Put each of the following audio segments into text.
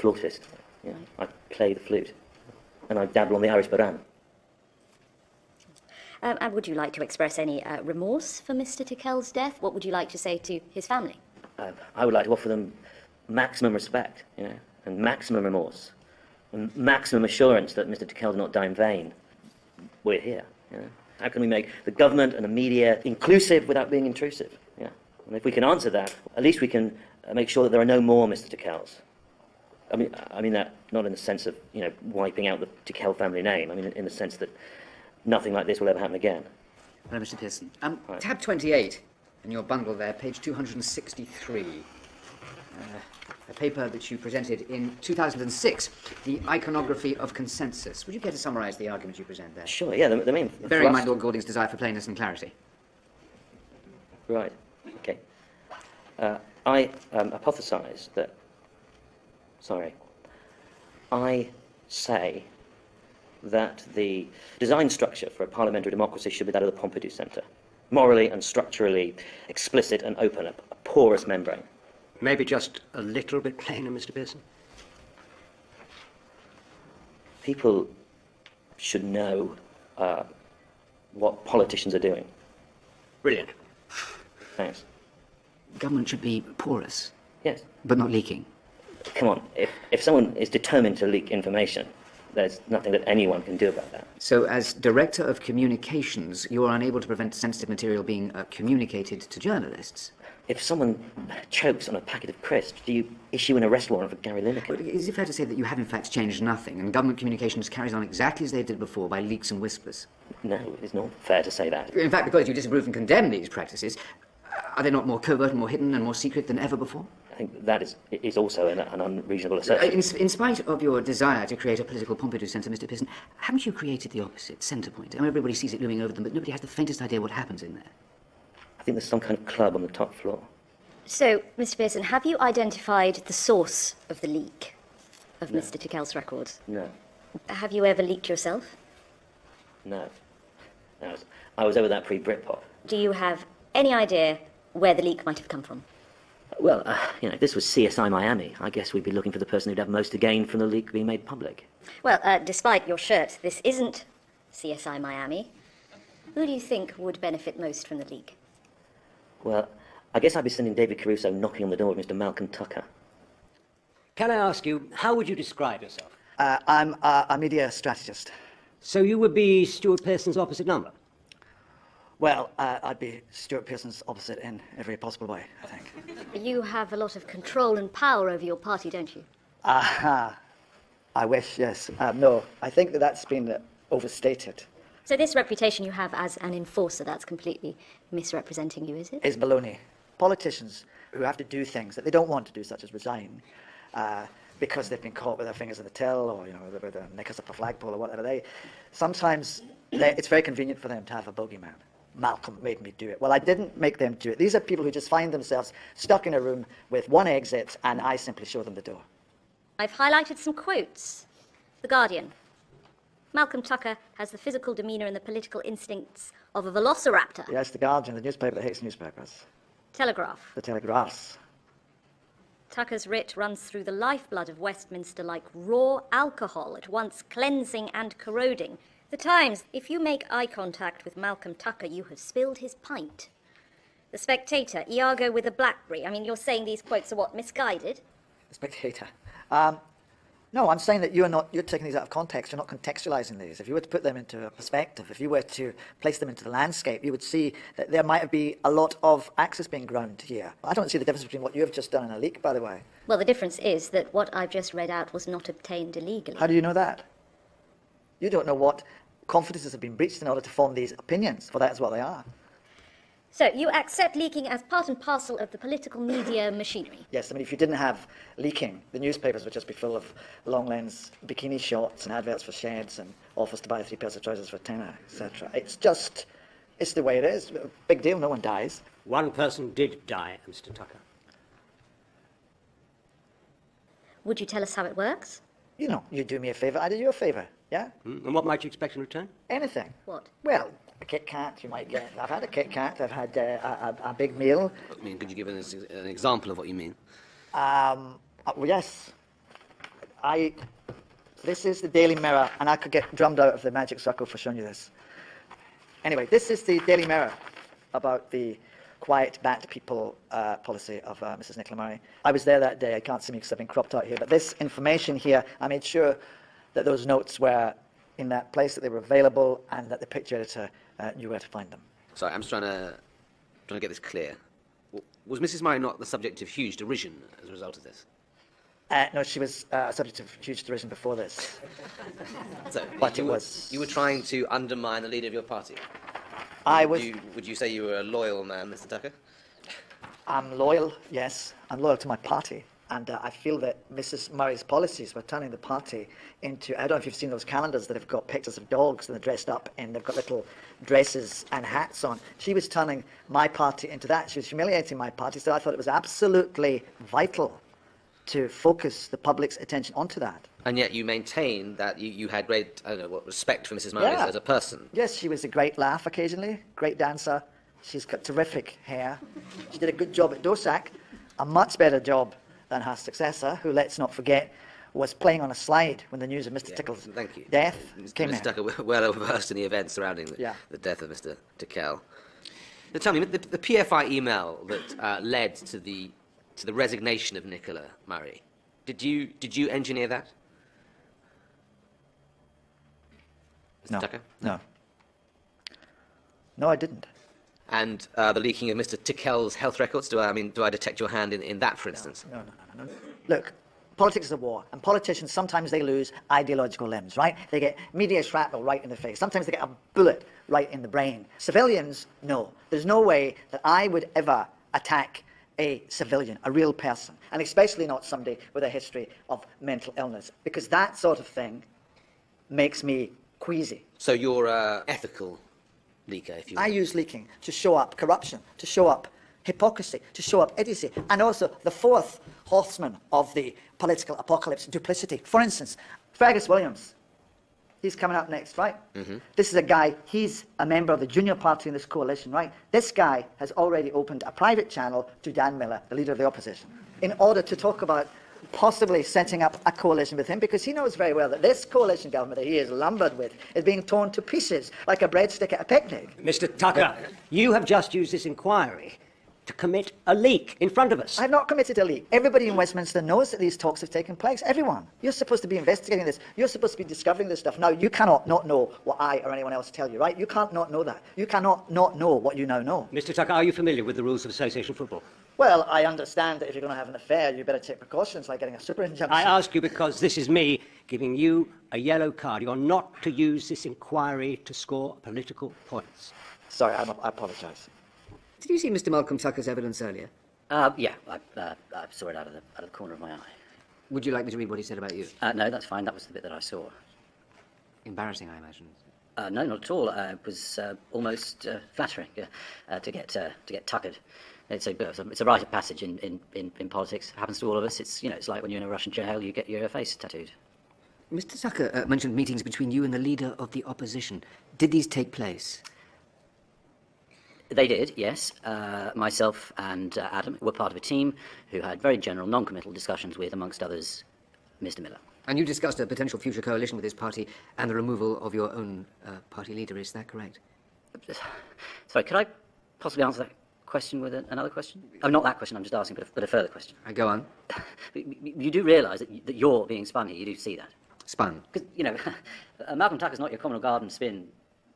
flautist. Yeah, I play the flute, and I dabble on the Irish bodhran. And would you like to express any remorse for Mr. Tickell's death? What would you like to say to his family? I would like to offer them maximum respect, and maximum remorse, and maximum assurance that Mr. Tickell did not die in vain. We're here. How can we make the government and the media inclusive without being intrusive? Yeah, and if we can answer that, at least we can make sure that there are no more Mr. Tickells. I mean that not in the sense of wiping out the Tickell family name. I mean in the sense that nothing like this will ever happen again. Hello, Mr. Pearson. Right. Tab 28 in your bundle there, page 263. A paper that you presented in 2006, The Iconography of Consensus. Would you care to summarise the argument you present there? Sure, yeah, the main... Bearing in mind Lord Golding's desire for plainness and clarity. Right, okay. I hypothesise that... Sorry. I say that the design structure for a parliamentary democracy should be that of the Pompidou Centre. Morally and structurally explicit and open, a porous membrane. Maybe just a little bit plainer, Mr. Pearson? People should know what politicians are doing. Brilliant. Thanks. Government should be porous. Yes. But not leaking. Come on, if someone is determined to leak information, there's nothing that anyone can do about that. So, as Director of Communications, you are unable to prevent sensitive material being communicated to journalists. If someone chokes on a packet of crisps, do you issue an arrest warrant for Gary Lineker? But is it fair to say that you have in fact changed nothing, and government communications carries on exactly as they did before by leaks and whispers? No, it's not fair to say that. In fact, because you disapprove and condemn these practices, are they not more covert and more hidden and more secret than ever before? I think that is also an unreasonable assertion. In spite of your desire to create a political Pompidou Centre, Mr. Pearson, haven't you created the opposite, Centrepoint? I mean, everybody sees it looming over them, but nobody has the faintest idea what happens in there. I think there's some kind of club on the top floor. So, Mr. Pearson, have you identified the source of the leak of Mr. Tickell's records? No. Have you ever leaked yourself? No. I was over that pre-Britpop. Do you have any idea where the leak might have come from? Well, if this was CSI Miami, I guess we'd be looking for the person who'd have most to gain from the leak being made public. Well, despite your shirt, this isn't CSI Miami. Who do you think would benefit most from the leak? Well, I guess I'd be sending David Caruso knocking on the door of Mr. Malcolm Tucker. Can I ask you, how would you describe yourself? I'm a media strategist. So you would be Stuart Pearson's opposite number? Well, I'd be Stuart Pearson's opposite in every possible way, I think. You have a lot of control and power over your party, don't you? I wish, yes. No, I think that's been overstated. So this reputation you have as an enforcer, that's completely misrepresenting you, is it? Is baloney. Politicians who have to do things that they don't want to do, such as resign, because they've been caught with their fingers in the till, or with their knickers up a flagpole or whatever. Sometimes it's very convenient for them to have a bogeyman. Malcolm made me do it. Well, I didn't make them do it. These are people who just find themselves stuck in a room with one exit, and I simply show them the door. I've highlighted some quotes. The Guardian. Malcolm Tucker has the physical demeanour and the political instincts of a velociraptor. Yes, the Guardian, the newspaper that hates newspapers. Telegraph. The Telegraphs. Tucker's writ runs through the lifeblood of Westminster like raw alcohol, at once cleansing and corroding. The Times, if you make eye contact with Malcolm Tucker, you have spilled his pint. The Spectator, Iago with a Blackberry. I mean, you're saying these quotes are what, misguided? The Spectator. No, I'm saying that you're taking these out of context. You're not contextualizing these. If you were to put them into a perspective, if you were to place them into the landscape, you would see that there might be a lot of axes being ground here. I don't see the difference between what you have just done and a leak, by the way. Well, the difference is that what I've just read out was not obtained illegally. How do you know that? You don't know what confidences have been breached in order to form these opinions, for that is what they are. So you accept leaking as part and parcel of the political media machinery? Yes, I mean, if you didn't have leaking, the newspapers would just be full of long-lens bikini shots and adverts for sheds and offers to buy 3 pairs of trousers for tenner, etc. It's the way it is. Big deal, no one dies. One person did die, Mr. Tucker. Would you tell us how it works? You do me a favour, I do you a favour, yeah? And what might you expect in return? Anything. What? Well, a Kit Kat you might get. I've had a Kit Kat, I've had a big meal. I mean, could you give us an example of what you mean? Well, yes. This is the Daily Mirror, and I could get drummed out of the magic circle for showing you this. Anyway, this is the Daily Mirror about the quiet bat people policy of Mrs. Nicola Murray. I was there that day. I can't see me because I've been cropped out here. But this information here, I made sure that those notes were in that place, that they were available, and that the picture editor knew where to find them. Sorry, I'm just trying to get this clear. Was Mrs. Murray not the subject of huge derision as a result of this? No, she was a subject of huge derision before this. So, But you it were- was- You were trying to undermine the leader of your party. I was. Would you say you were a loyal man, Mr. Tucker? I'm loyal, yes. I'm loyal to my party. And I feel that Mrs. Murray's policies were turning the party into, I don't know if you've seen those calendars that have got pictures of dogs and they're dressed up and they've got little dresses and hats on. She was turning my party into that. She was humiliating my party. So I thought it was absolutely vital to focus the public's attention onto that. And yet you maintain that you had great, I don't know, what, respect for Mrs. Murray as a person. Yes, she was a great laugh occasionally, great dancer. She's got terrific hair. She did a good job at DOSAC, a much better job than her successor, who, let's not forget, was playing on a slide when the news of Mr. Tickle's Thank you. death came Mr. in. Tucker, well versed in the events surrounding the death of Mr. Tickell. Now tell me, the PFI email that led to the resignation of Nicola Murray, did you engineer that? Mr. No, Tucker? no. No, I didn't. And the leaking of Mr. Tickell's health records, do I detect your hand in that, for instance? No. Look, politics is a war, and politicians, sometimes they lose ideological limbs, right? They get media shrapnel right in the face. Sometimes they get a bullet right in the brain. Civilians, no. There's no way that I would ever attack a civilian, a real person, and especially not somebody with a history of mental illness, because that sort of thing makes me queasy. So you're ethical leaker, if you will. I use leaking to show up corruption, to show up hypocrisy, to show up idiocy, and also the fourth horseman of the political apocalypse, duplicity. For instance, Fergus Williams. He's coming up next, right? Mm-hmm. This is a guy, he's a member of the junior party in this coalition, right? This guy has already opened a private channel to Dan Miller, the leader of the opposition, in order to talk about possibly setting up a coalition with him, because he knows very well that this coalition government that he is lumbered with is being torn to pieces like a breadstick at a picnic. Mr. Tucker, you have just used this inquiry to commit a leak in front of us. I've not committed a leak. Everybody in Westminster knows that these talks have taken place. Everyone. You're supposed to be investigating this. You're supposed to be discovering this stuff. Now, you cannot not know what I or anyone else tell you, right? You can't not know that. You cannot not know what you now know. Mr. Tucker, are you familiar with the rules of association football? Well, I understand that if you're going to have an affair, you better take precautions like getting a super injunction. I ask you because this is me giving you a yellow card. You're not to use this inquiry to score political points. Sorry, I apologise. Did you see Mr. Malcolm Tucker's evidence earlier? Yeah, I saw it out of the corner of my eye. Would you like me to read what he said about you? No, that's fine. That was the bit that I saw. Embarrassing, I imagine. No, not at all. It was almost flattering to get tuckered. It's a rite of passage in politics. It happens to all of us. It's like when you're in a Russian jail, you get your face tattooed. Mr. Tucker mentioned meetings between you and the leader of the opposition. Did these take place? They did, yes. Myself and Adam were part of a team who had very general, non-committal discussions with, amongst others, Mr. Miller. And you discussed a potential future coalition with his party and the removal of your own party leader, is that correct? Sorry, could I possibly answer that question with another question? Oh, not that question, I'm just asking, but a further question. Go on. You do realise that you're being spun here, you do see that? Spun. Because, Malcolm Tucker's not your common garden spin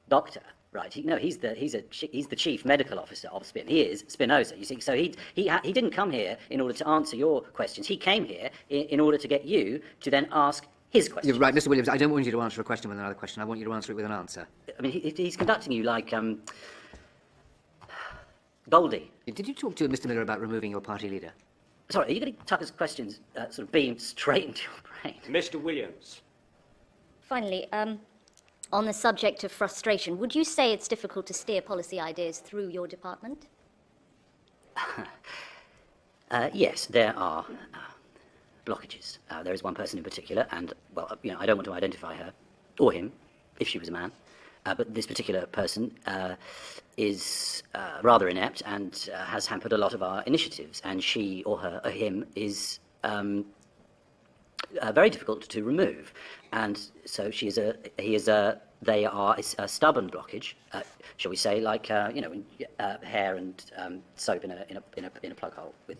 doctor, right? He's the chief medical officer of spin. He is Spinoza, you see. So he didn't come here in order to answer your questions. He came here in order to get you to then ask his questions. You're right, Mr. Williams. I don't want you to answer a question with another question. I want you to answer it with an answer. I mean, he's conducting you like Goldie. Did you talk to Mr. Miller about removing your party leader? Sorry, are you getting Tucker's questions sort of beamed straight into your brain? Mr. Williams. Finally, on the subject of frustration, would you say it's difficult to steer policy ideas through your department? Yes, there are blockages. There is one person in particular, and, well, I don't want to identify her, or him, if she was a man, but this particular person is rather inept and has hampered a lot of our initiatives, and she or him is very difficult to remove. And so they are a stubborn blockage, shall we say, like hair and soap in a plug hole with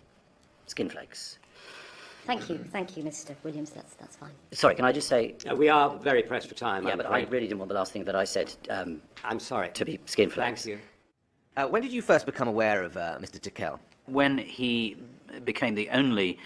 skin flakes. Thank you, Mr. Williams. That's fine. Sorry, can I just say? We are very pressed for time. Yeah, I'm but afraid. I really didn't want the last thing that I said. I'm sorry. To be skin flakes. Thank you. When did you first become aware of Mr. Tickell? When he became the only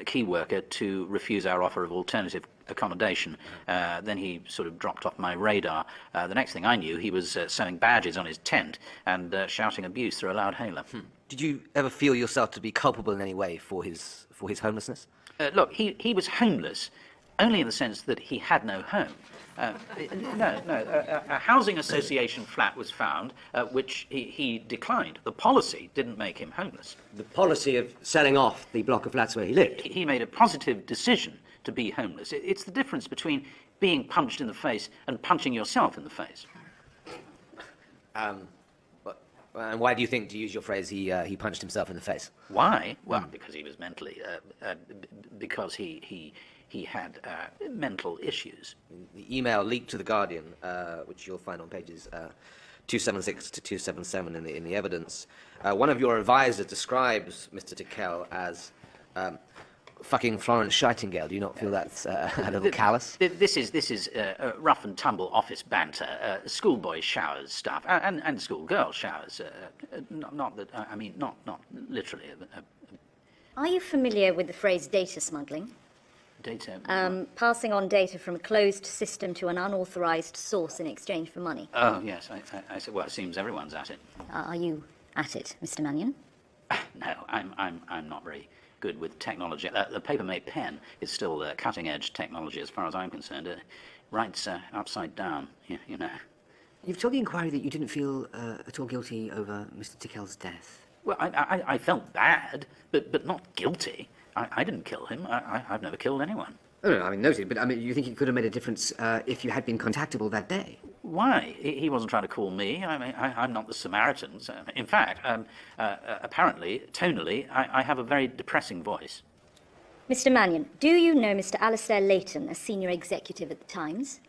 key worker to refuse our offer of alternative accommodation, then he sort of dropped off my radar. The next thing I knew, he was sewing badges on his tent and shouting abuse through a loud hailer. Did you ever feel yourself to be culpable in any way for his homelessness? Look, he was homeless, only in the sense that he had no home. A housing association flat was found, which he declined. The policy didn't make him homeless. The policy of selling off the block of flats where he lived. He made a positive decision to be homeless. It's the difference between being punched in the face and punching yourself in the face. And why do you think, to use your phrase, he punched himself in the face? Why? Well, because he was mentally, because he had mental issues. The email leaked to The Guardian, which you'll find on pages 276 to 277 in the evidence. One of your advisors describes Mr. Tickell as fucking Florence Nightingale. Do you not feel that's a little callous? This is rough and tumble office banter, schoolboy showers stuff, and schoolgirl showers. Not literally. Are you familiar with the phrase data smuggling? Data. Passing on data from a closed system to an unauthorized source in exchange for money. Oh yes, I said. Well, it seems everyone's at it. Are you at it, Mr. Mannion? No, I'm not very good with technology. The paper-made pen is still cutting-edge technology, as far as I'm concerned. It writes upside down. You know. You've told the inquiry that you didn't feel at all guilty over Mr. Tickell's death. Well, I felt bad, but not guilty. I didn't kill him. I've never killed anyone. Oh, no, I mean, noted, but I mean, you think it could have made a difference if you had been contactable that day? Why? He wasn't trying to call me. I mean, I'm not the Samaritans. In fact, apparently, tonally, I have a very depressing voice. Mr. Mannion, do you know Mr. Alastair Layton, a senior executive at the Times?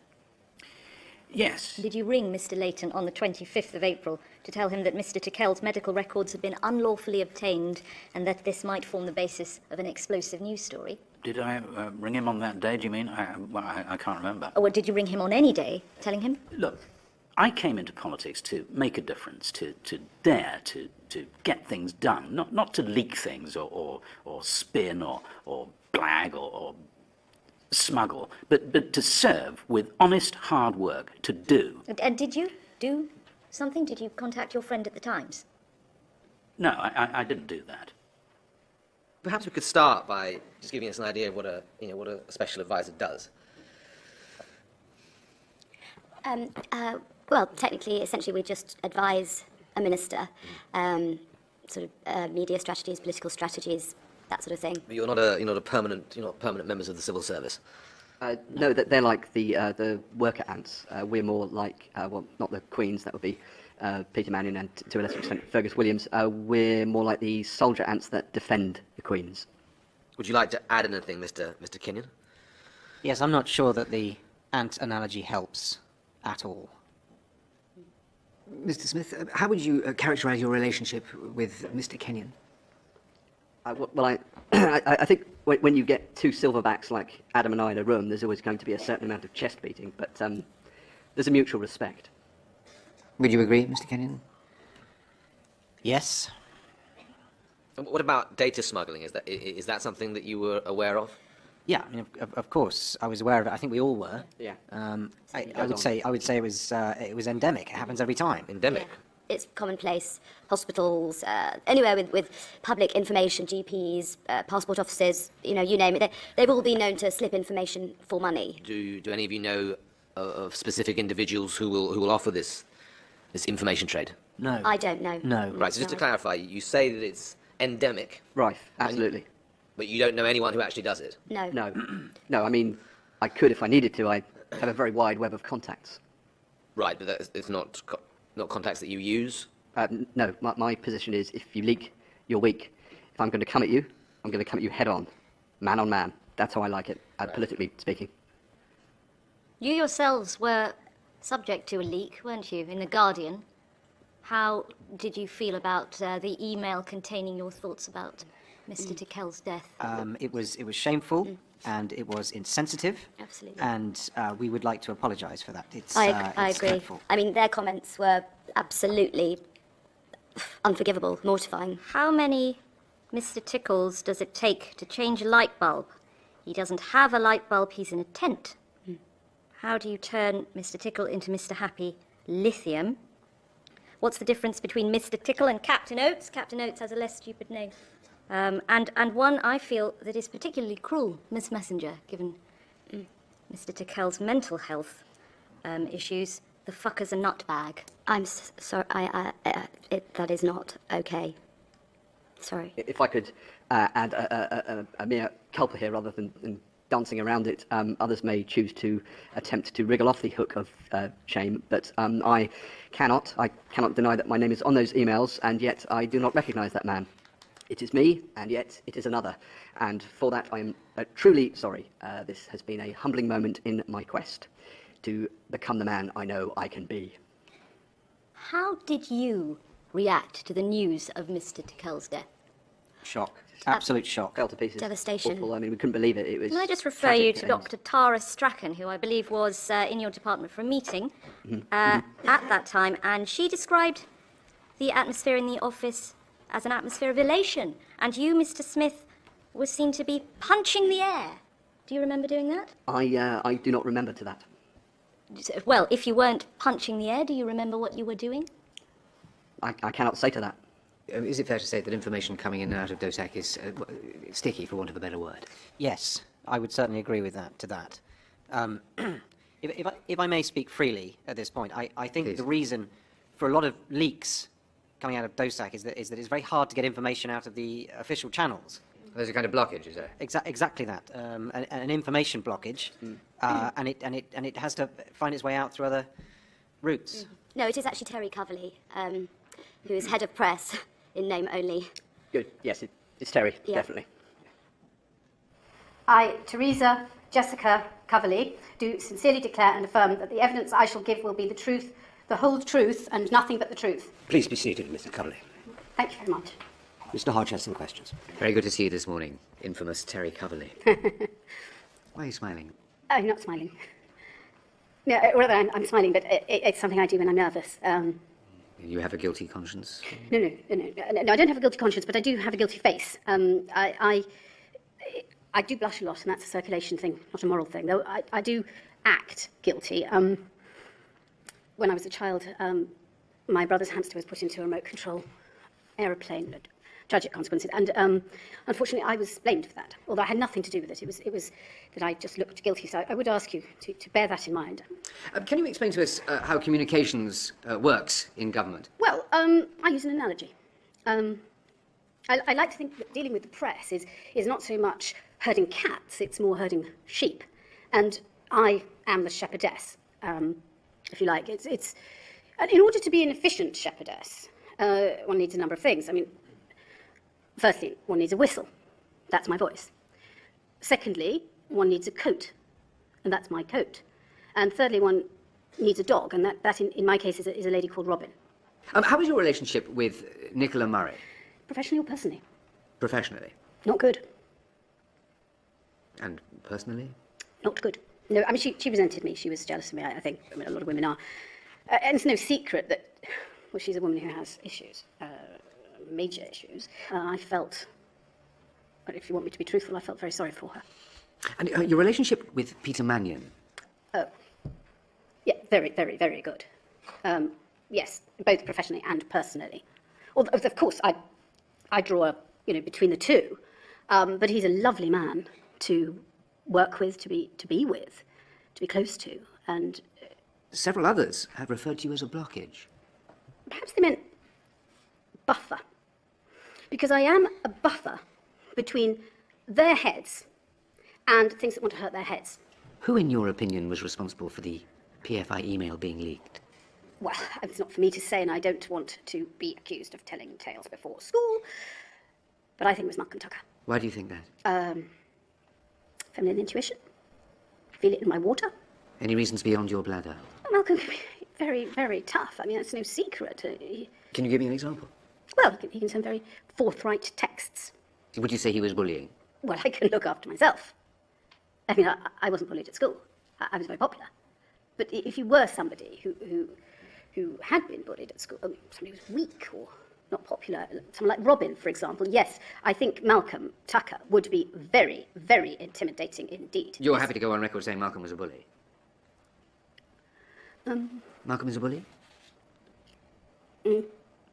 Yes. Did you ring Mr. Layton on the 25th of April to tell him that Mr. Tickell's medical records had been unlawfully obtained and that this might form the basis of an explosive news story? Did I ring him on that day, do you mean? I can't remember. Or did you ring him on any day, telling him? Look, I came into politics to make a difference, to dare to get things done, not to leak things or spin or blag or smuggle, but to serve with honest hard work, to do. And did you do something? Did you contact your friend at the Times? No, I didn't do that. Perhaps we could start by just giving us an idea of what a special advisor does. Well, technically, essentially, we just advise a minister, media strategies, political strategies, that sort of thing. But you're not permanent members of the civil service. No, that they're like the worker ants. We're more like not the Queens. That would be Peter Mannion and to a lesser extent Fergus Williams. We're more like the soldier ants that defend the Queens. Would you like to add anything, Mr. Kenyon? Yes, I'm not sure that the ant analogy helps at all. Mr. Smith, how would you characterise your relationship with Mr. Kenyon? I think when you get two silverbacks like Adam and I in a room, there's always going to be a certain amount of chest beating, but there's a mutual respect. Would you agree, Mr. Kenyon? Yes. What about data smuggling? Is that something that you were aware of? Yeah, I mean, of course, I was aware of it. I think we all were. Yeah. I would say it was endemic. It happens every time. Endemic. Yeah. It's commonplace. Hospitals, anywhere with public information, GPs, passport offices, you name it. They've all been known to slip information for money. Do any of you know of specific individuals who will offer this information trade? No. I don't know. No. Right. So just to clarify, you say that it's endemic. Right. Absolutely. But you don't know anyone who actually does it. No. No. I mean, I could if I needed to. I have a very wide web of contacts. Right, but it's not contacts that you use? No, my position is if you leak, you're weak. If I'm going to come at you, I'm going to come at you head on man. That's how I like it, politically speaking. You yourselves were subject to a leak, weren't you, in The Guardian? How did you feel about the email containing your thoughts about Mr. Tickell's death? It was shameful and it was insensitive. Absolutely. And we would like to apologise for that. I It's agree. dreadful. I mean, their comments were absolutely unforgivable, mortifying. How many Mr. Tickles does it take to change a light bulb? He doesn't have a light bulb, he's in a tent. How do you turn Mr. Tickle into Mr. Happy Lithium? What's the difference between Mr. Tickle and Captain Oates? Captain Oates has a less stupid name. And one I feel that is particularly cruel, Miss Messenger, given Mr. Tickell's mental health issues. The fucker's a nutbag. I'm sorry, that is not okay. Sorry. If I could add a mere culpa here rather than dancing around it, others may choose to attempt to wriggle off the hook of shame, but I cannot deny that my name is on those emails, and yet I do not recognise that man. It is me, and yet it is another, and for that I am truly sorry. This has been a humbling moment in my quest to become the man I know I can be. How did you react to the news of Mr. Tickell's death? Shock. Absolute shock. Fell to pieces. Devastation. Awful. I mean, we couldn't believe it. It was. Can I just refer tragic you to and- Dr. Tara Strachan, who I believe was in your department for a meeting at that time, and she described the atmosphere in the office as an atmosphere of elation, and you, Mr. Smith, were seen to be punching the air. Do you remember doing that? I do not remember to that. Well, if you weren't punching the air, do you remember what you were doing? I cannot say to that. Is it fair to say that information coming in and out of DOSAC is sticky, for want of a better word? Yes, I would certainly agree with that. If I may speak freely at this point, I think Please. the reason for a lot of leaks coming out of DOSAC is that it's very hard to get information out of the official channels. There's a kind of blockage, is there? Exactly that, an information blockage, and it has to find its way out through other routes. No, it is actually Terry Coverley, who is head of press in name only. Good. Yes, it's Terry, Yeah. definitely. I, Teresa Jessica Coverley, do sincerely declare and affirm that the evidence I shall give will be the truth, the whole truth, and nothing but the truth. Please be seated, Mr. Coverley. Thank you very much. Mr. Hodge has some questions. Very good to see you this morning, infamous Terry Coverley. Why are you smiling? I'm not smiling. No, rather, I'm smiling, but it's something I do when I'm nervous. You have a guilty conscience? No, I don't have a guilty conscience, but I do have a guilty face. I do blush a lot, and that's a circulation thing, not a moral thing. Though I do act guilty. When I was a child, my brother's hamster was put into a remote control aeroplane. Tragic consequences, and unfortunately, I was blamed for that. Although I had nothing to do with it, it was that I just looked guilty. So I would ask you to bear that in mind. Can you explain to us how communications works in government? Well, I use an analogy. I like to think that dealing with the press is not so much herding cats; it's more herding sheep. And I am the shepherdess, if you like. It's in order to be an efficient shepherdess, one needs a number of things. I mean. Firstly, one needs a whistle. That's my voice. Secondly, one needs a coat, and that's my coat. And thirdly, one needs a dog, and that in my case, is a lady called Robin. How is your relationship with Nicola Murray? Professionally or personally? Professionally. Not good. And personally? Not good. No, I mean, she resented me. She was jealous of me, I think. I mean, a lot of women are. And it's no secret that, well, she's a woman who has issues. Major issues. I felt, but if you want me to be truthful, I felt very sorry for her. And your relationship with Peter Mannion? Oh, yeah, very, very, very good. Yes, both professionally and personally. Although, of course, I draw between the two. But he's a lovely man to work with, to be with, to be close to, and several others have referred to you as a blockage. Perhaps they meant buffer. Because I am a buffer between their heads and things that want to hurt their heads. Who, in your opinion, was responsible for the PFI email being leaked? Well, it's not for me to say, and I don't want to be accused of telling tales before school, but I think it was Malcolm Tucker. Why do you think that? feminine intuition. Feel it in my water. Any reasons beyond your bladder? Malcolm can be very, very tough. I mean, that's no secret. Can you give me an example? Well, he can send very forthright texts. Would you say he was bullying? Well, I can look after myself. I mean, I wasn't bullied at school. I was very popular. But if you were somebody who had been bullied at school, somebody who was weak or not popular, someone like Robin, for example, yes, I think Malcolm Tucker would be very, very intimidating indeed. You're happy to go on record saying Malcolm was a bully? Malcolm is a bully?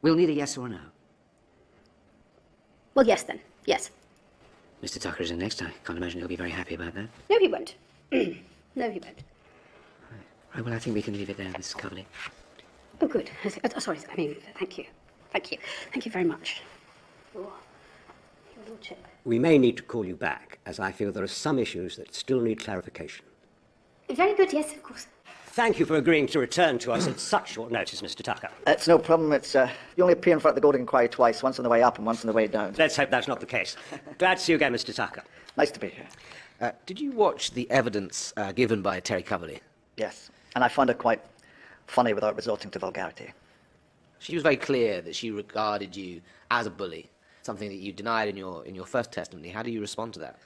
We'll need a yes or a no. Well, yes then, yes. Mr. Tucker is in next. I can't imagine he'll be very happy about that. No, he won't. No, he won't. Right, well, I think we can leave it there, Mrs. Coverley. Oh, good. Sorry, I mean, thank you. Thank you. Thank you very much. For your lordship. We may need to call you back, as I feel there are some issues that still need clarification. Very good, yes, of course. Thank you for agreeing to return to us at such short notice, Mr. Tucker. It's no problem. It's you only appear in front of the Golden Inquiry twice, once on the way up and once on the way down. Let's hope that's not the case. Glad to see you again, Mr. Tucker. Nice to be here. Did you watch the evidence given by Terry Coverley? Yes, and I found it quite funny without resorting to vulgarity. She was very clear that she regarded you as a bully, something that you denied in your first testimony. How do you respond to that?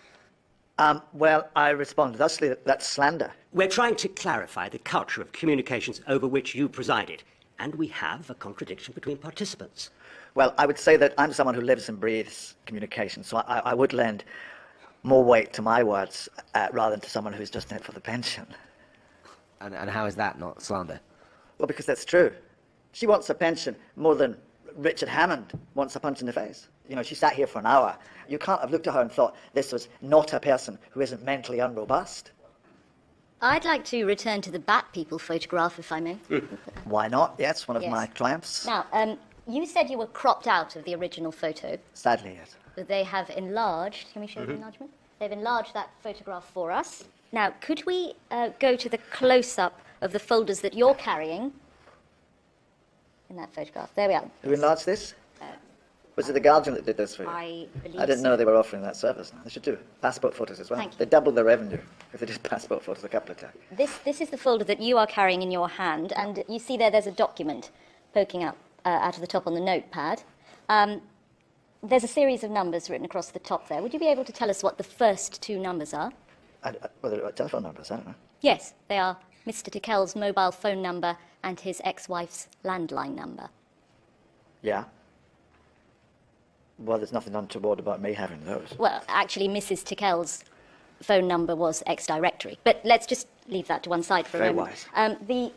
Well, I responded thusly, that's slander. We're trying to clarify the culture of communications over which you presided, and we have a contradiction between participants. Well, I would say that I'm someone who lives and breathes communication, so I would lend more weight to my words rather than to someone who's just in it for the pension. And how is that not slander? Well, because that's true. She wants a pension more than Richard Hammond wants a punch in the face. You know, she sat here for an hour. You can't have looked at her and thought this was not a person who isn't mentally unrobust. I'd like to return to the Bat People photograph, if I may. Why not? Yes, one of Yes. my triumphs. Now, you said you were cropped out of the original photo. Sadly, yes. But they have enlarged. Can we show the enlargement? They've enlarged that photograph for us. Now, could we go to the close-up of the folders that you're carrying in that photograph? There we are. Who enlarged this? Was it the Guardian that did this for you? I believe I didn't so. know they were offering that service. They should do passport photos as well. Thank you. They doubled their revenue if they did passport photos a couple of times. This is the folder that you are carrying in your hand, and you see there's a document poking up out of the top on the notepad. There's a series of numbers written across the top there. Would you be able to tell us what the first two numbers are? Well, they're telephone numbers, I don't know. Yes, they are Mr. Tickell's mobile phone number and his ex-wife's landline number. Yeah. Well, there's nothing untoward about me having those. Well, actually, Mrs. Tickell's phone number was ex-directory. But let's just leave that to one side for a Very moment. wise. The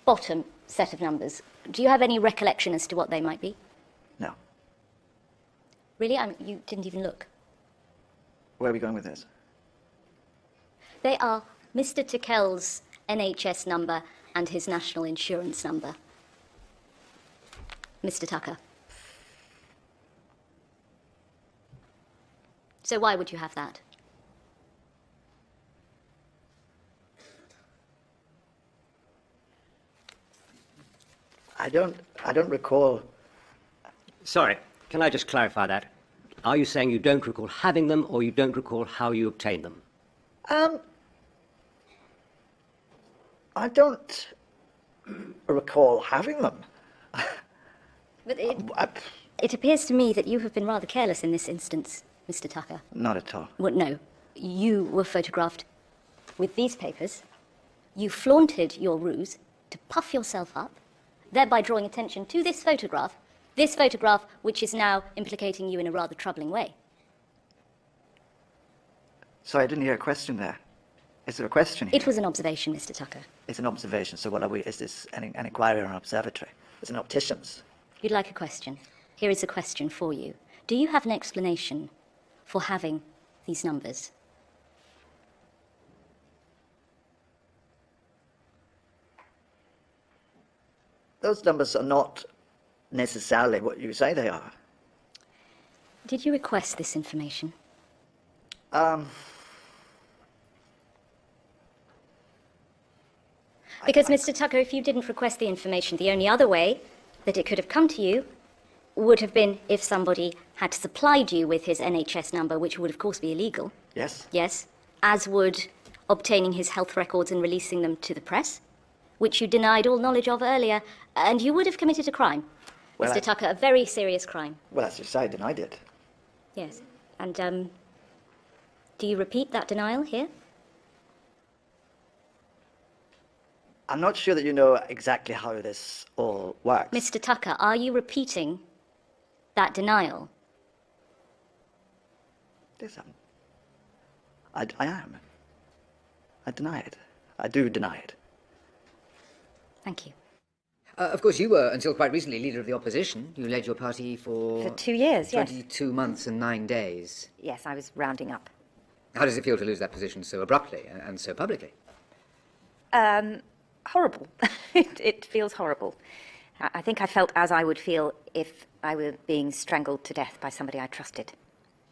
bottom set of numbers, do you have any recollection as to what they might be? No. Really? You didn't even look. Where are we going with this? They are Mr. Tickell's NHS number and his national insurance number. Mr. Tucker. So why would you have that? I don't recall. Sorry, can I just clarify that? Are you saying you don't recall having them, or you don't recall how you obtained them? I don't recall having them. But it appears to me that you have been rather careless in this instance, Mr. Tucker. Not at all. Well, no. You were photographed with these papers. You flaunted your ruse to puff yourself up, thereby drawing attention to this photograph which is now implicating you in a rather troubling way. Sorry, I didn't hear a question there. Is there a question here? It was an observation, Mr. Tucker. It's an observation, so what are we? Is this an inquiry or an observatory? It's an optician's. You'd like a question? Here is a question for you. Do you have an explanation for having these numbers? Those numbers are not necessarily what you say they are. Did you request this information? Because, Mr. Tucker, if you didn't request the information, the only other way that it could have come to you would have been if somebody had supplied you with his NHS number, which would, of course, be illegal. Yes. Yes. as would obtaining his health records and releasing them to the press, which you denied all knowledge of earlier, and you would have committed a crime. Well, Mr. Tucker, a very serious crime. Well, as you say, I denied it. Yes. And, do you repeat that denial here? I'm not sure that you know exactly how this all works. Mr. Tucker, are you repeating that denial? Yes, I am. I deny it. I do deny it. Thank you. Of course, you were, until quite recently, leader of the opposition. You led your party for 2 years, yes. 22 months and 9 days. Yes, I was rounding up. How does it feel to lose that position so abruptly and so publicly? Horrible. It feels horrible. I think I felt as I would feel if I were being strangled to death by somebody I trusted.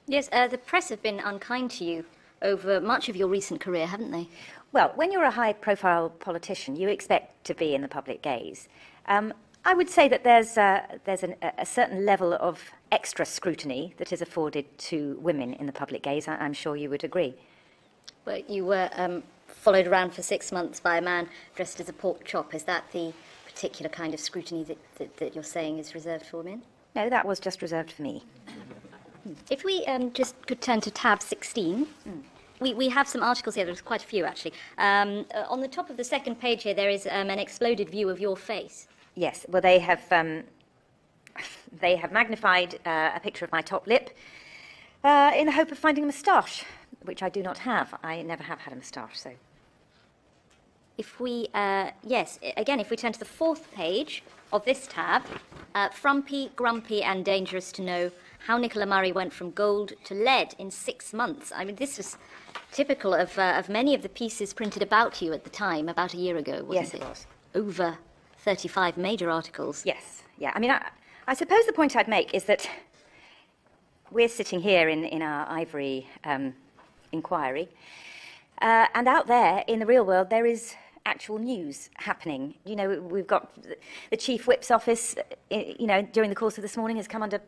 Yes, the press have been unkind to you over much of your recent career, haven't they? Well, when you're a high-profile politician, you expect to be in the public gaze. I would say that there's a certain level of extra scrutiny that is afforded to women in the public gaze. I'm sure you would agree. Well, you were followed around for 6 months by a man dressed as a pork chop. Is that the particular kind of scrutiny that you're saying is reserved for women? No, that was just reserved for me. If we just could turn to tab 16. We have some articles here. There's quite a few, actually. On the top of the second page here, there is an exploded view of your face. Yes, well, they have magnified a picture of my top lip in the hope of finding a moustache, which I do not have. I never have had a moustache, so... If we, if we turn to the fourth page of this tab, frumpy, grumpy and dangerous to know how Nicola Murray went from gold to lead in 6 months. I mean, this was typical of many of the pieces printed about you at the time, about a year ago, wasn't it? Yes, it was. Over 35 major articles. Yes, yeah. I mean, I suppose the point I'd make is that we're sitting here in our ivory inquiry, and out there in the real world there is actual news happening. You know, we've got the Chief Whip's office, during the course of this morning has come under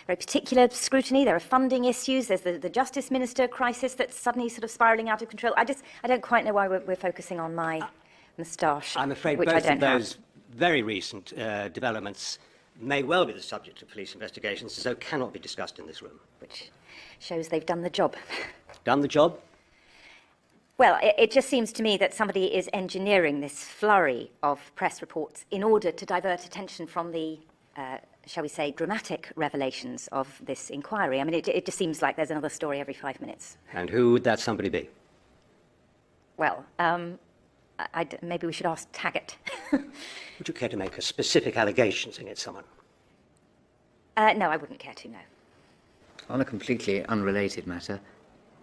very particular scrutiny. There are funding issues. There's the Justice Minister crisis that's suddenly sort of spiralling out of control. I don't quite know why we're focusing on my moustache. I'm afraid which both I of don't those very recent developments may well be the subject of police investigations, so cannot be discussed in this room. Which shows they've done the job. Done the job? Well, it just seems to me that somebody is engineering this flurry of press reports in order to divert attention from the, shall we say, dramatic revelations of this inquiry. I mean, it just seems like there's another story every 5 minutes. And who would that somebody be? Well, maybe we should ask Taggart. Would you care to make a specific allegations against someone? No, I wouldn't care to, no. On a completely unrelated matter,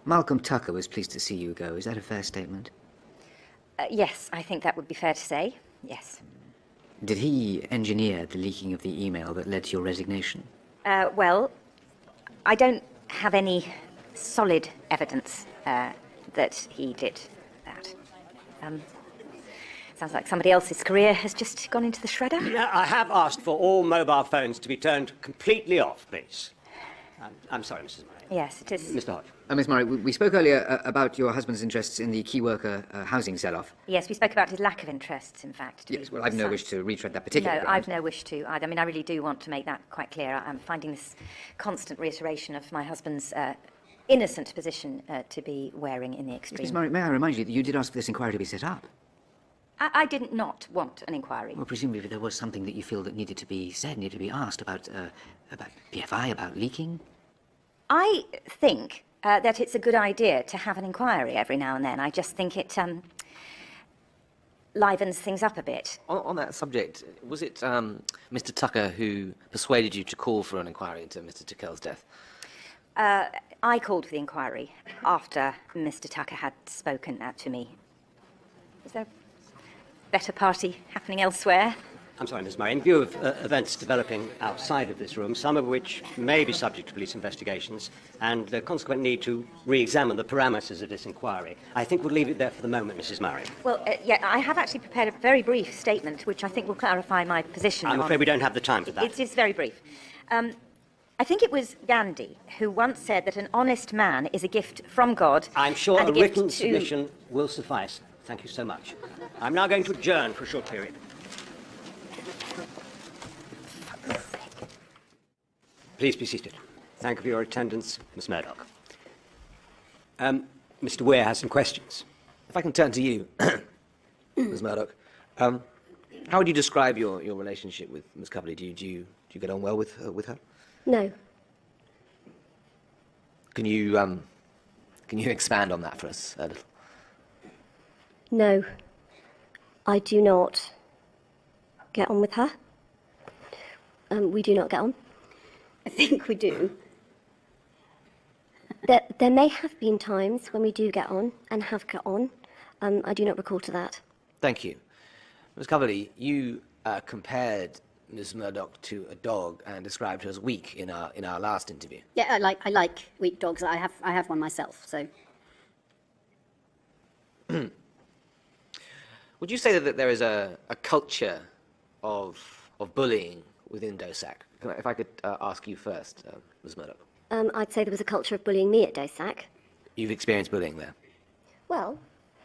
Malcolm Tucker was pleased to see you go. Is that a fair statement? Yes, I think that would be fair to say, yes. Did he engineer the leaking of the email that led to your resignation? Well, I don't have any solid evidence that he did that. Sounds like somebody else's career has just gone into the shredder. Now, I have asked for all mobile phones to be turned completely off, please. I'm sorry, Mrs. Murray. Yes, it is. Mr. Hodge. Miss Murray, we spoke earlier about your husband's interests in the key worker housing sell-off. Yes, we spoke about his lack of interests, in fact. Yes, well, I've no wish to retread that particular ground. I've no wish to either. I mean, I really do want to make that quite clear. I'm finding this constant reiteration of my husband's innocent position to be wearing in the extreme. Miss Murray, may I remind you that you did ask for this inquiry to be set up? I did not want an inquiry. Well, presumably there was something that you feel that needed to be said, needed to be asked about PFI, about leaking? I think that it's a good idea to have an inquiry every now and then. I just think it livens things up a bit. On that subject, was it Mr. Tucker who persuaded you to call for an inquiry into Mr. Tickell's death? I called for the inquiry after Mr. Tucker had spoken to me. Is there a better party happening elsewhere? I'm sorry, Ms. Murray. In view of events developing outside of this room, some of which may be subject to police investigations, and the consequent need to re-examine the parameters of this inquiry, I think we'll leave it there for the moment, Mrs. Murray. Well, I have actually prepared a very brief statement, which I think will clarify my position. I'm afraid we don't have the time for that. It is very brief. I think it was Gandhi who once said that an honest man is a gift from God. I'm sure and a gift written to... submission will suffice. Thank you so much. I'm now going to adjourn for a short period. Please be seated. Thank you for your attendance, Miss Murdoch. Mr. Weir has some questions. If I can turn to you, Ms. Murdoch, how would you describe your relationship with Ms. Coverley? Do you get on well with her? No. Can you expand on that for us a little? No. I do not get on with her. We do not get on. I think we do. There may have been times when we do get on and have got on. I do not recall to that. Thank you. Ms. Coverley, you compared Ms. Murdoch to a dog and described her as weak in our last interview. Yeah, I like weak dogs. I have one myself, so. Would you say that there is a culture of bullying within DOSAC? If I could ask you first, Ms. Murdoch. I'd say there was a culture of bullying me at DOSAC. You've experienced bullying there? Well,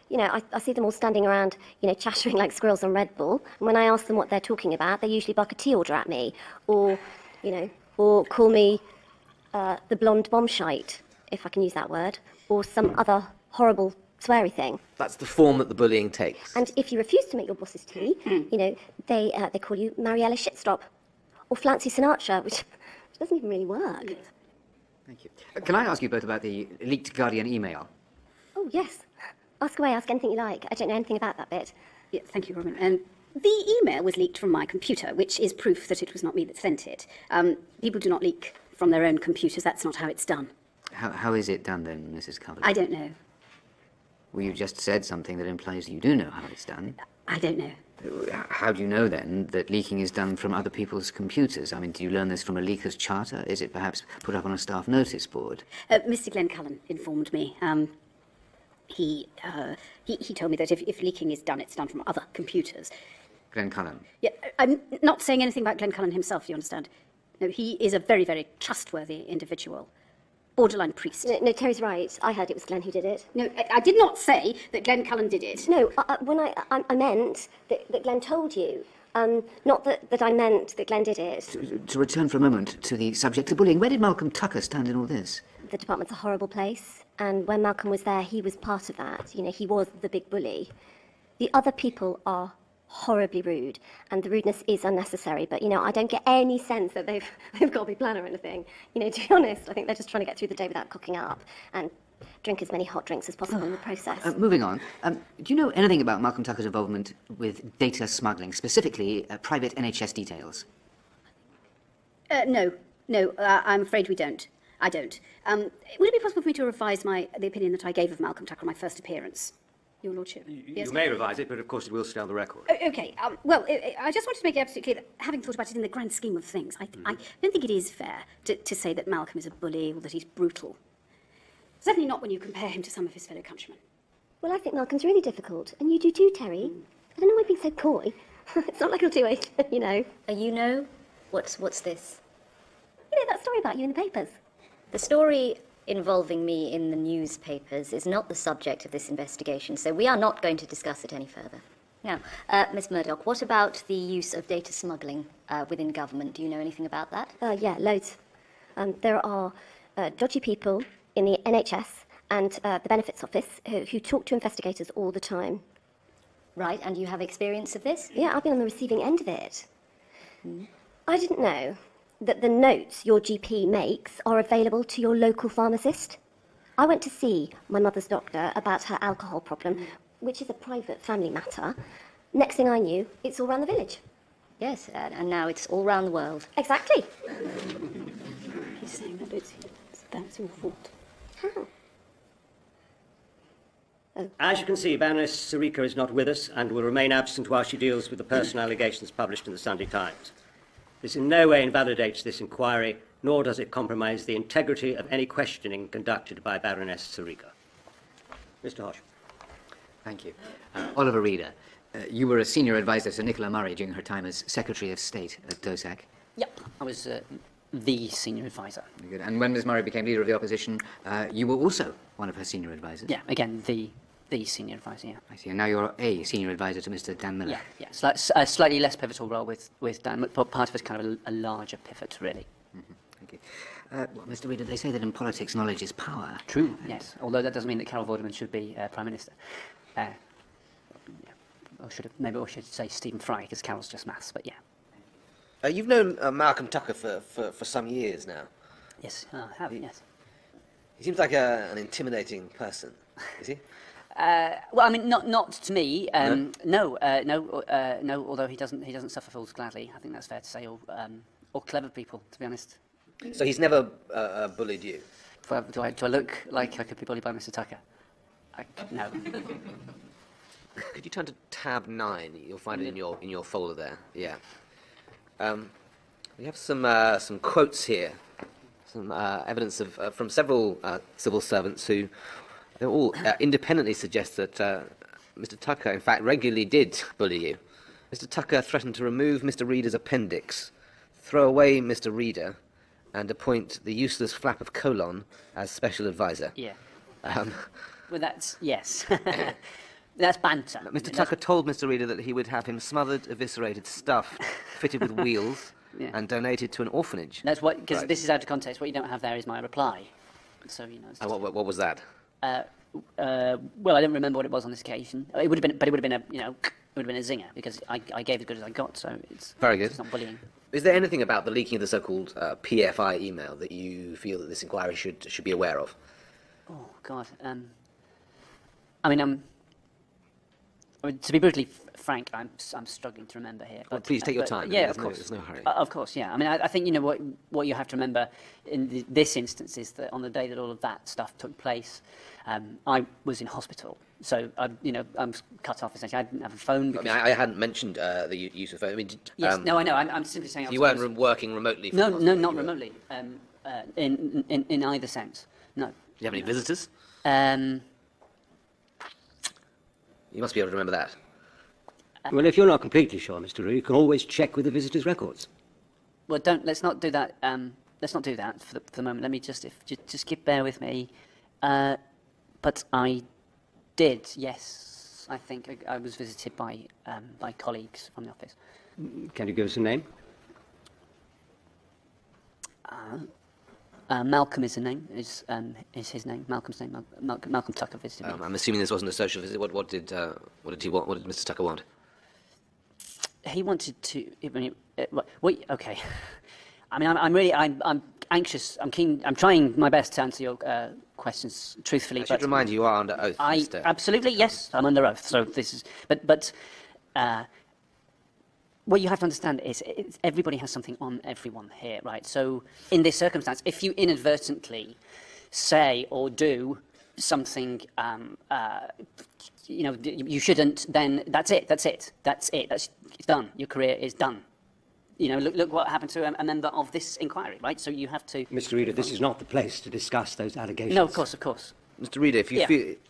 you know, I see them all standing around, you know, chattering like squirrels on Red Bull. And when I ask them what they're talking about, they usually bark a tea order at me. Or, you know, or call me the blonde bombshite, if I can use that word. Or some other horrible sweary thing. That's the form that the bullying takes. And if you refuse to make your boss's tea, you know, they call you Mariella Shitstop. Or Flancy Sinatra, which doesn't even really work. Thank you. Can I ask you both about the leaked Guardian email? Oh, yes. Ask away, ask anything you like. I don't know anything about that bit. Yeah, thank you, Robin. The email was leaked from my computer, which is proof that it was not me that sent it. People do not leak from their own computers. That's not how it's done. How is it done then, Mrs. Coverley? I don't know. Well, you just said something that implies you do know how it's done. I don't know. How do you know, then, that leaking is done from other people's computers? I mean, do you learn this from a leaker's charter? Is it perhaps put up on a staff notice board? Mr. Glenn Cullen informed me. He told me that if leaking is done, it's done from other computers. Glenn Cullen? Yeah, I'm not saying anything about Glenn Cullen himself, do you understand? No, he is a very, very trustworthy individual. Borderline priest. No, Terry's right. I heard it was Glenn who did it. No, I did not say that Glenn Cullen did it. No, when I meant that Glenn told you. Not that I meant that Glenn did it. To return for a moment to the subject of bullying, where did Malcolm Tucker stand in all this? The department's a horrible place, and when Malcolm was there, he was part of that. You know, he was the big bully. The other people are horribly rude, and the rudeness is unnecessary, but, you know, I don't get any sense that they've got a big plan or anything. You know, to be honest, I think they're just trying to get through the day without cocking up and drink as many hot drinks as possible in the process. Moving on, do you know anything about Malcolm Tucker's involvement with data smuggling, specifically private NHS details? No, I'm afraid we don't. I don't. Would it be possible for me to revise the opinion that I gave of Malcolm Tucker on my first appearance? Your Lordship. You may revise it, but of course it will stay on the record. Okay. Well, I just wanted to make it absolutely clear that, having thought about it in the grand scheme of things, I don't think it is fair to say that Malcolm is a bully or that he's brutal. Certainly not when you compare him to some of his fellow countrymen. Well, I think Malcolm's really difficult, and you do too, Terry. I don't know why you're being so coy. It's not like he'll do it, you know. You know? What's this? You know that story about you in the papers? The story involving me in the newspapers is not the subject of this investigation, so we are not going to discuss it any further. Now, Miss Murdoch, what about the use of data smuggling within government? Do you know anything about that? Yeah, loads. There are dodgy people in the NHS and the Benefits Office who talk to investigators all the time. Right, and you have experience of this? Yeah, I've been on the receiving end of it. I didn't know that the notes your GP makes are available to your local pharmacist. I went to see my mother's doctor about her alcohol problem, which is a private family matter. Next thing I knew, it's all around the village. Yes, and now it's all around the world. Exactly. He's saying that that's your fault. How? As you can see, Baroness Sarika is not with us and will remain absent while she deals with the personal allegations published in the Sunday Times. This in no way invalidates this inquiry, nor does it compromise the integrity of any questioning conducted by Baroness Sarika. Mr. Hodge. Thank you. Oliver Reeder, you were a senior advisor to Nicola Murray during her time as Secretary of State at DOSAC. Yep, I was the senior advisor. Very good. And when Ms. Murray became leader of the opposition, you were also one of her senior advisors? Yeah, again, the senior advisor, yeah. I see. And now you're a senior advisor to Mr. Dan Miller? Yeah. A slightly less pivotal role with Dan, but part of it's kind of a larger pivot, really. Mm-hmm. Thank you. Well, Mr. Reader, they say that in politics, knowledge is power. True, yes. Although that doesn't mean that Carol Vorderman should be Prime Minister. Maybe I should say Stephen Fry, because Carol's just maths, but yeah. You've known Malcolm Tucker for some years now. Yes, I have, yes. He seems like an intimidating person, is he? Well, I mean, not to me. No, although he doesn't suffer fools gladly. I think that's fair to say, or clever people, to be honest. So he's never bullied you? Do I look like I could be bullied by Mr. Tucker? No. Could you turn to tab 9? You'll find it in your folder there. Yeah. We have some quotes here, some evidence from several civil servants who they all independently suggest that Mr. Tucker, in fact, regularly did bully you. Mr. Tucker threatened to remove Mr. Reader's appendix, throw away Mr. Reader, and appoint the useless flap of colon as special advisor. Yeah. Well, that's yes. That's banter. Mr. Tucker told Mr. Reader that he would have him smothered, eviscerated, stuffed, fitted with wheels, and donated to an orphanage. That's what, because this is out of context. What you don't have there is my reply. So what was that? Well, I don't remember what it was on this occasion. It would have been, but it would have been a zinger because I gave as good as I got. So it's very good. It's not bullying. Is there anything about the leaking of the so-called PFI email that you feel that this inquiry should be aware of? Oh God. I mean, to be brutally frank, I'm struggling to remember here. But, please take your time. Yeah, of course. There's no hurry. Of course, yeah. I mean, I think what you have to remember in this instance is that on the day that all of that stuff took place, I was in hospital, so I'm cut off essentially. I didn't have a phone. I mean, I hadn't mentioned the use of phone. I mean, yes, no, I know. I'm simply saying. You weren't working remotely. No, not remotely. In either sense, no. Do you have any visitors? You must be able to remember that. Well, if you're not completely sure, Mr. Reed, you can always check with the visitors' records. Well, let's not do that. Let's not do that for the moment. Let me just bear with me. But I did, yes. I think I was visited by colleagues from the office. Can you give us a name? Malcolm is the name. Is his name? Malcolm's name. Malcolm Tucker visited me. I'm assuming this wasn't a social visit. What did he want? What did Mr. Tucker want? He wanted to. Okay. I mean, I'm anxious. I'm keen. I'm trying my best to answer your questions truthfully. I should remind you are under oath. Absolutely, yes, I'm under oath. So this is. But what you have to understand is everybody has something on everyone here, right? So in this circumstance, if you inadvertently say or do something, you shouldn't, then that's it. It's done. Your career is done. Look what happened to a member of this inquiry, right? So you have to... Mr. Reader, this is not the place to discuss those allegations. No, of course. Mr. Reader, if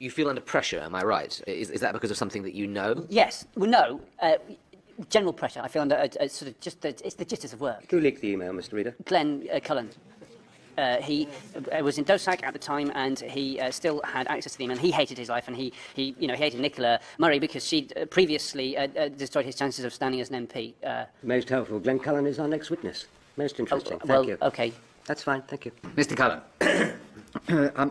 you feel under pressure, am I right? Is that because of something that you know? Yes. Well, no. General pressure. I feel under a sort of just it's the jitters of work. Who leaked the email, Mr. Reader? Glenn Cullen. He was in DOSAC at the time, and he still had access to the email. He hated his life, and he hated Nicola Murray because she'd previously destroyed his chances of standing as an MP. Most helpful. Glenn Cullen is our next witness. Most interesting. Thank you. Okay. That's fine. Thank you. Mr. Cullen,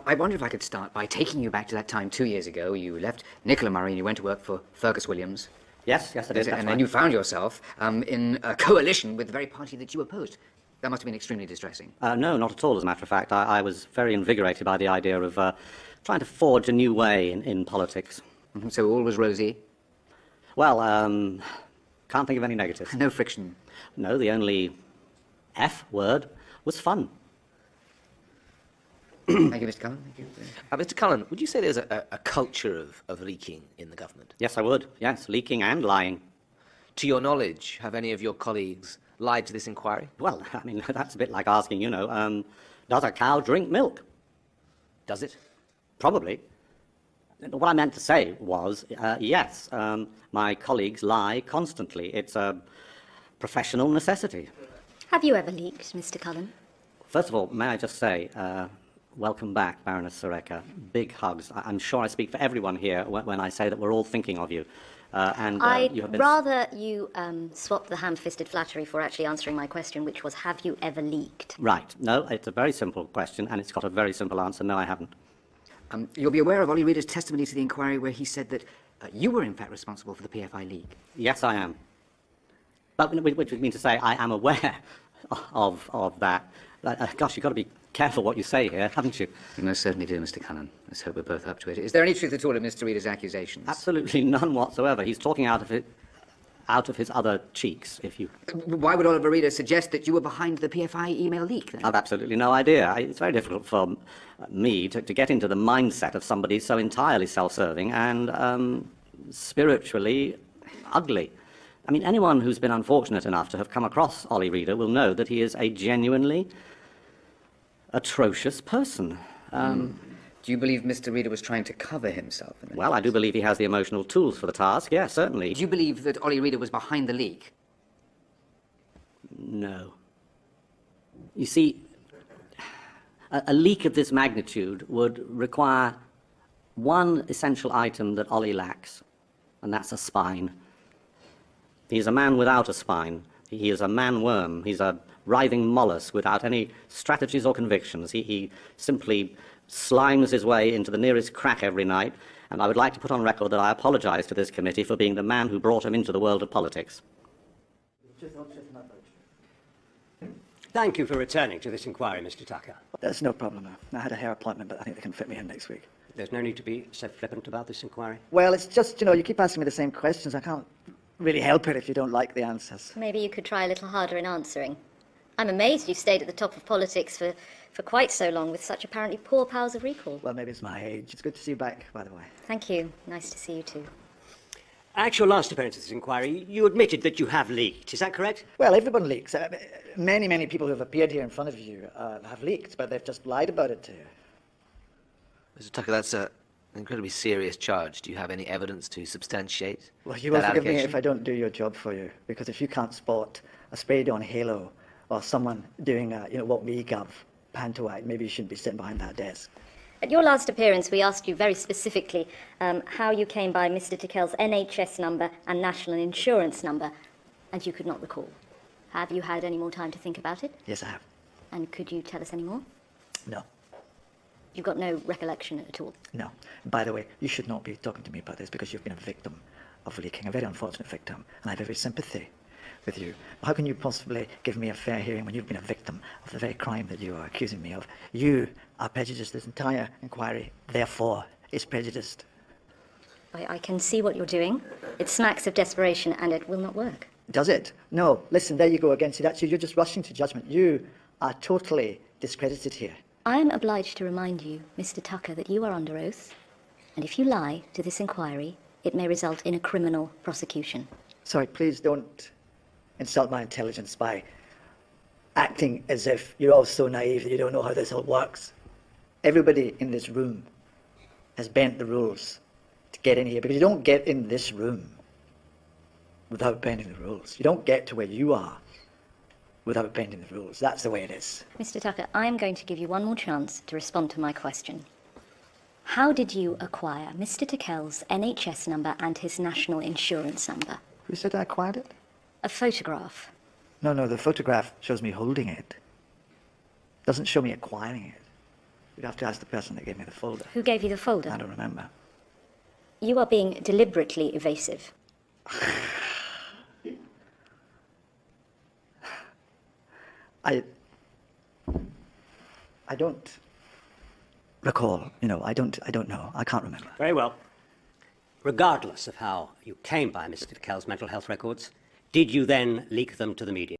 I wonder if I could start by taking you back to that time 2 years ago. You left Nicola Murray and you went to work for Fergus Williams. Yes, I did. And then you found yourself in a coalition with the very party that you opposed. That must have been extremely distressing. No, not at all, as a matter of fact. I was very invigorated by the idea of trying to forge a new way in politics. Mm-hmm. So all was rosy? Well, can't think of any negatives. No friction? No, the only F word was fun. Thank you, Mr. Cullen. Thank you. Mr. Cullen, would you say there's a culture of leaking in the government? Yes, I would. Yes, leaking and lying. To your knowledge, have any of your colleagues lied to this inquiry? Well, I mean, that's a bit like asking, does a cow drink milk? Does it? Probably. What I meant to say was, yes, my colleagues lie constantly. It's a professional necessity. Have you ever leaked, Mr. Cullen? First of all, may I just say, welcome back, Baroness Soreka. Big hugs. I'm sure I speak for everyone here when I say that we're all thinking of you. I'd you have been... rather you swap the ham-fisted flattery for actually answering my question, which was, have you ever leaked? Right. No, it's a very simple question, and it's got a very simple answer. No, I haven't. You'll be aware of Ollie Reader's testimony to the inquiry where he said that you were in fact responsible for the PFI leak. Yes, I am. But which would mean to say I am aware of that. Gosh, you've got to be careful what you say here, haven't you? You most certainly do, Mr. Cullen. Let's hope we're both up to it. Is there any truth at all in Mr. Reader's accusations? Absolutely none whatsoever. He's talking out of his other cheeks, if you... Why would Oliver Reader suggest that you were behind the PFI email leak, then? I've absolutely no idea. It's very difficult for me to get into the mindset of somebody so entirely self-serving and spiritually ugly. I mean, anyone who's been unfortunate enough to have come across Ollie Reader will know that he is a genuinely atrocious person. Do you believe Mr. Reader was trying to cover himself? Well, I do believe he has the emotional tools for the task, yes, certainly. Do you believe that Ollie Reader was behind the leak? No. You see, a leak of this magnitude would require one essential item that Ollie lacks, and that's a spine. He's a man without a spine. He is a man-worm. He's a writhing mollusk without any strategies or convictions. He simply slimes his way into the nearest crack every night, and I would like to put on record that I apologize to this committee for being the man who brought him into the world of politics. Thank you for returning to this inquiry, Mr. Tucker. There's no problem. I had a hair appointment, but I think they can fit me in next week. There's no need to be so flippant about this inquiry. Well, it's just, you keep asking me the same questions. I can't really help it if you don't like the answers. Maybe you could try a little harder in answering. I'm amazed you stayed at the top of politics for quite so long with such apparently poor powers of recall. Well, maybe it's my age. It's good to see you back, by the way. Thank you. Nice to see you too. At your last appearance at this inquiry, you admitted that you have leaked. Is that correct? Well, everyone leaks. Many people who have appeared here in front of you have leaked, but they've just lied about it to you. Mr. Tucker, that's an incredibly serious charge. Do you have any evidence to substantiate Well, you will that forgive me allegation? if I don't do your job for you, because if you can't spot a sprayed-on halo or someone doing what we gov panto-act, maybe you shouldn't be sitting behind that desk. At your last appearance, we asked you very specifically how you came by Mr. Tickell's NHS number and national insurance number, and you could not recall. Have you had any more time to think about it? Yes, I have. And could you tell us any more? No. You've got no recollection at all? No. By the way, you should not be talking to me about this because you've been a victim of leaking, a very unfortunate victim, and I have every sympathy with you. How can you possibly give me a fair hearing when you've been a victim of the very crime that you are accusing me of? You are prejudiced. This entire inquiry, therefore, is prejudiced. I can see what you're doing. It smacks of desperation, and it will not work. Does it? No. Listen, there you go again. See, that's you. You're just rushing to judgment. You are totally discredited here. I am obliged to remind you, Mr. Tucker, that you are under oath, and if you lie to this inquiry, it may result in a criminal prosecution. Sorry, please don't insult my intelligence by acting as if you're all so naive that you don't know how this all works. Everybody in this room has bent the rules to get in here, because you don't get in this room without bending the rules. You don't get to where you are without bending the rules. That's the way it is. Mr. Tucker, I am going to give you one more chance to respond to my question. How did you acquire Mr. Tickell's NHS number and his national insurance number? Who said I acquired it? A photograph. No, the photograph shows me holding it. Doesn't show me acquiring it. You'd have to ask the person that gave me the folder. Who gave you the folder? I don't remember. You are being deliberately evasive. I don't recall. I don't know. I can't remember. Very well. Regardless of how you came by Mr. Tickell's mental health records, did you then leak them to the media?